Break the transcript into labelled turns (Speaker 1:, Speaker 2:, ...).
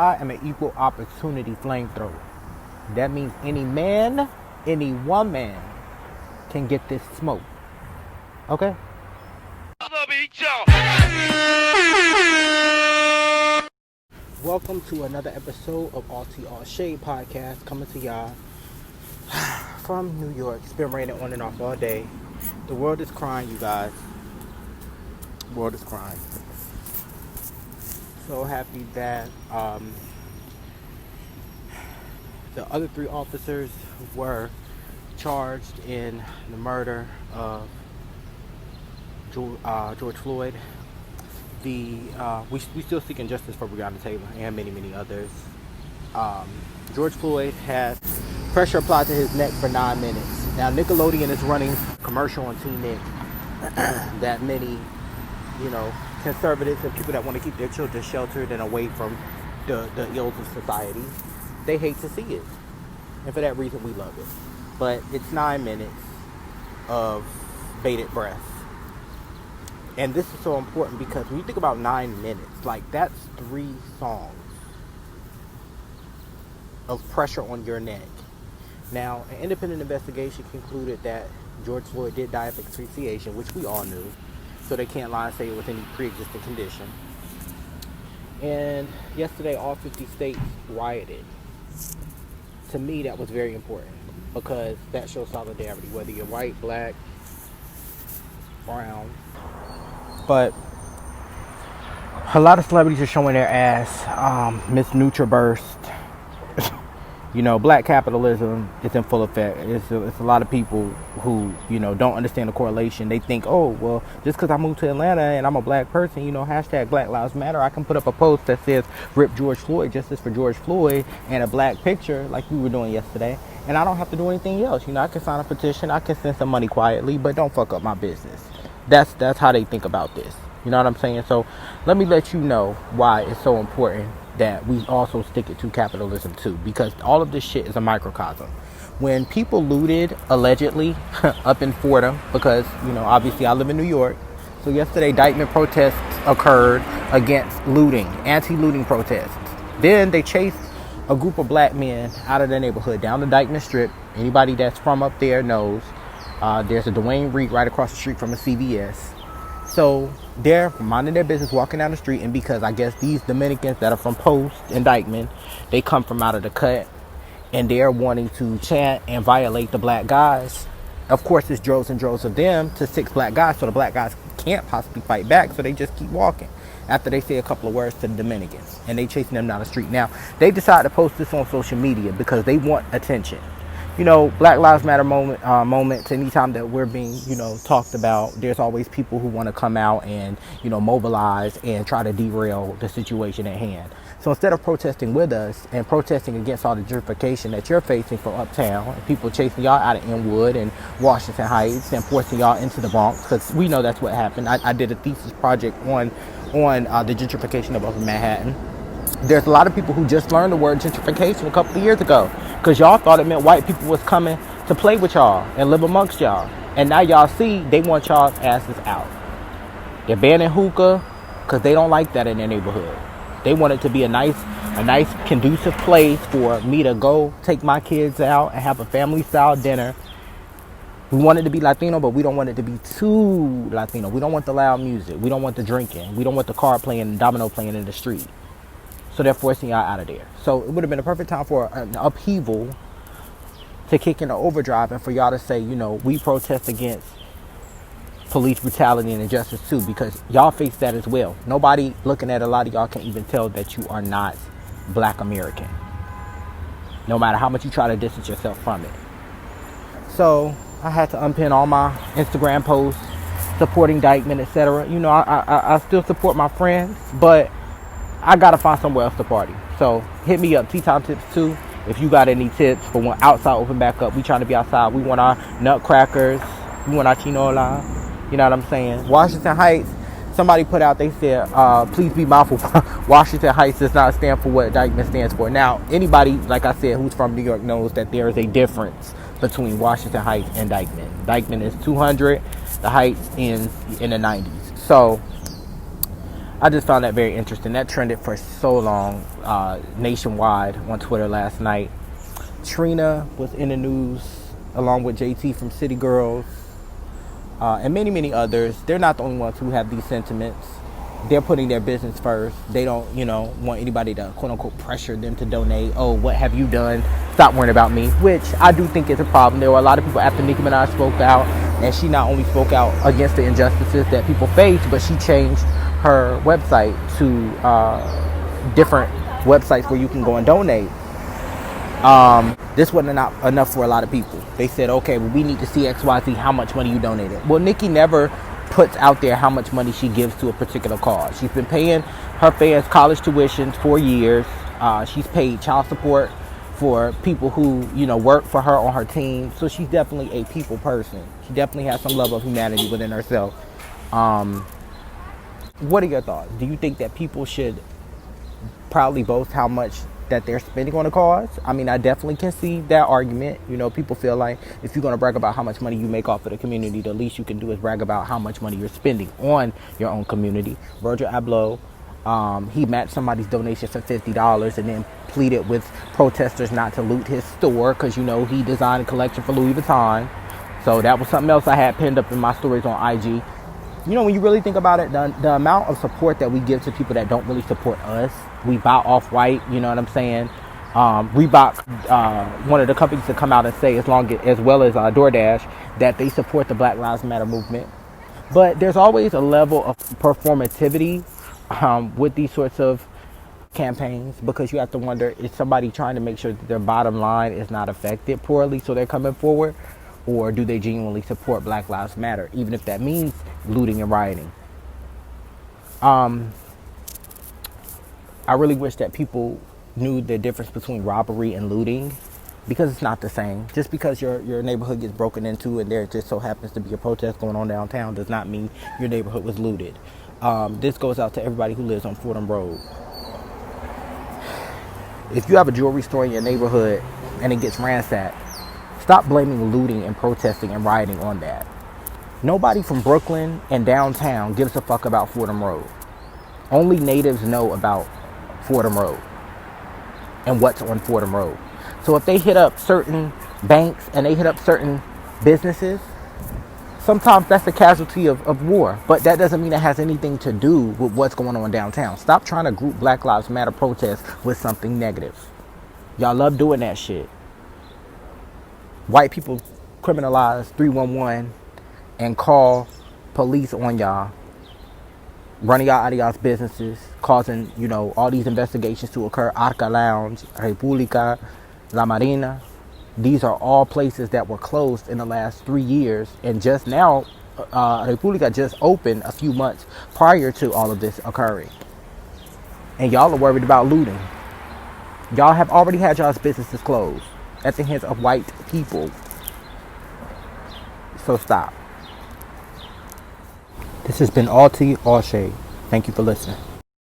Speaker 1: I am an equal opportunity flamethrower. That means any man, any woman can get this smoke. Okay? Welcome to another episode of All Tea All Shade podcast, coming to y'all from New York. It's been raining on and off all day. The world is crying, you guys. The world is crying. So happy that the other three officers were charged in the murder of George Floyd. We still seeking justice for Breonna Taylor and many, many others. George Floyd has pressure applied to his neck for 9 minutes. Now Nickelodeon is running a commercial on T-Nick that many, conservatives and people that want to keep their children sheltered and away from the ills of society, they hate to see it. And for that reason, we love it. But it's 9 minutes of bated breath. And this is so important because when you think about 9 minutes, like that's 3 songs of pressure on your neck. Now, an independent investigation concluded that George Floyd did die of asphyxiation, which we all knew. So they can't lie and say it was any pre-existing condition. And yesterday, all 50 states rioted. To me, that was very important because that shows solidarity, whether you're white, black, brown. But a lot of celebrities are showing their ass. Miss NutriBurst. Black capitalism is in full effect. It's a lot of people who, don't understand the correlation. They think, oh, well, just because I moved to Atlanta and I'm a black person, hashtag Black Lives Matter, I can put up a post that says, rip George Floyd, justice for George Floyd, and a black picture like we were doing yesterday. And I don't have to do anything else. I can sign a petition, I can send some money quietly, but don't fuck up my business. That's how they think about this. You know what I'm saying? So let me let you know why it's so important that we also stick it to capitalism too, because all of this shit is a microcosm. When people looted allegedly up in Fordham, because obviously I live in New York, so yesterday Dykeman protests occurred against looting, anti-looting protests. Then they chased a group of black men out of the neighborhood down the Dykeman Strip. Anybody that's from up there knows there's a Dwayne Reed right across the street from a CVS. So they're minding their business, walking down the street, and because I guess these Dominicans that are from Post and Dykeman, they come from out of the cut, and they're wanting to chant and violate the black guys. Of course, it's droves and droves of them to 6 black guys, so the black guys can't possibly fight back, so they just keep walking after they say a couple of words to the Dominicans, and they chasing them down the street. Now, they decide to post this on social media because they want attention. Black Lives Matter moments, anytime that we're being, talked about, there's always people who want to come out and, mobilize and try to derail the situation at hand. So instead of protesting with us and protesting against all the gentrification that you're facing from uptown, and people chasing y'all out of Inwood and Washington Heights and forcing y'all into the Bronx, because we know that's what happened. I did a thesis project on the gentrification of Upper Manhattan. There's a lot of people who just learned the word gentrification a couple of years ago because y'all thought it meant white people was coming to play with y'all and live amongst y'all. And now y'all see they want y'all's asses out. They're banning hookah because they don't like that in their neighborhood. They want it to be a nice conducive place for me to go take my kids out and have a family style dinner. We want it to be Latino, but we don't want it to be too Latino. We don't want the loud music. We don't want the drinking. We don't want the card playing and domino playing in the street. So they're forcing y'all out of there. So it would have been a perfect time for an upheaval to kick in an overdrive and for y'all to say, we protest against police brutality and injustice too, because y'all face that as well. Nobody looking at a lot of y'all can even tell that you are not black American, no matter how much you try to distance yourself from it. So I had to unpin all my Instagram posts supporting Dykeman, etc. I still support my friends, but I gotta find somewhere else to party. So hit me up, Tea Time Tips 2. If you got any tips for when outside open back up. We trying to be outside. We want our nutcrackers. We want our chinola. You know what I'm saying? Washington Heights. Somebody put out, they said, please be mindful. Washington Heights does not stand for what Dykeman stands for. Now, anybody, like I said, who's from New York knows that there is a difference between Washington Heights and Dykeman. Dykeman is 200. The Heights ends in the 90s. So I just found that very interesting. That trended for so long nationwide on Twitter last night. Trina was in the news along with JT from City Girls and many, many others. They're not the only ones who have these sentiments. They're putting their business first. They don't, want anybody to quote unquote pressure them to donate. Oh, what have you done? Stop worrying about me, which I do think is a problem. There were a lot of people after Nicki Minaj spoke out, and she not only spoke out against the injustices that people face, but she changed her website to different websites where you can go and donate. This wasn't enough for a lot of people. They said, okay, well, we need to see XYZ, how much money you donated. Well, Nicki never puts out there how much money she gives to a particular cause. She's been paying her fans college tuitions for years. She's paid child support for people who, work for her on her team. So she's definitely a people person. She definitely has some level of humanity within herself. What are your thoughts? Do you think that people should proudly boast how much that they're spending on a cause? I mean, I definitely can see that argument. People feel like if you're going to brag about how much money you make off of the community, the least you can do is brag about how much money you're spending on your own community. Virgil Abloh, he matched somebody's donation for $50 and then pleaded with protesters not to loot his store because, he designed a collection for Louis Vuitton. So that was something else I had pinned up in my stories on IG. When you really think about it, the amount of support that we give to people that don't really support us, we buy Off-White, you know what I'm saying? Reebok, one of the companies to come out and say, as well as DoorDash, that they support the Black Lives Matter movement. But there's always a level of performativity with these sorts of campaigns, because you have to wonder, is somebody trying to make sure that their bottom line is not affected poorly, so they're coming forward? Or do they genuinely support Black Lives Matter, even if that means looting and rioting? I really wish that people knew the difference between robbery and looting, because it's not the same. Just because your neighborhood gets broken into and there just so happens to be a protest going on downtown does not mean your neighborhood was looted. This goes out to everybody who lives on Fordham Road. If you have a jewelry store in your neighborhood and it gets ransacked, stop blaming looting and protesting and rioting on that. Nobody from Brooklyn and downtown gives a fuck about Fordham Road. Only natives know about Fordham Road and what's on Fordham Road. So if they hit up certain banks and they hit up certain businesses, sometimes that's a casualty of war. But that doesn't mean it has anything to do with what's going on downtown. Stop trying to group Black Lives Matter protests with something negative. Y'all love doing that shit. White people criminalize 311 and call police on y'all, running y'all out of y'all's businesses, causing, all these investigations to occur. Arca Lounge, República, La Marina. These are all places that were closed in the last 3 years. And just now, República just opened a few months prior to all of this occurring. And y'all are worried about looting. Y'all have already had y'all's businesses closed at the hands of white people. So stop. This has been All Tea, All Shade. Thank you for listening.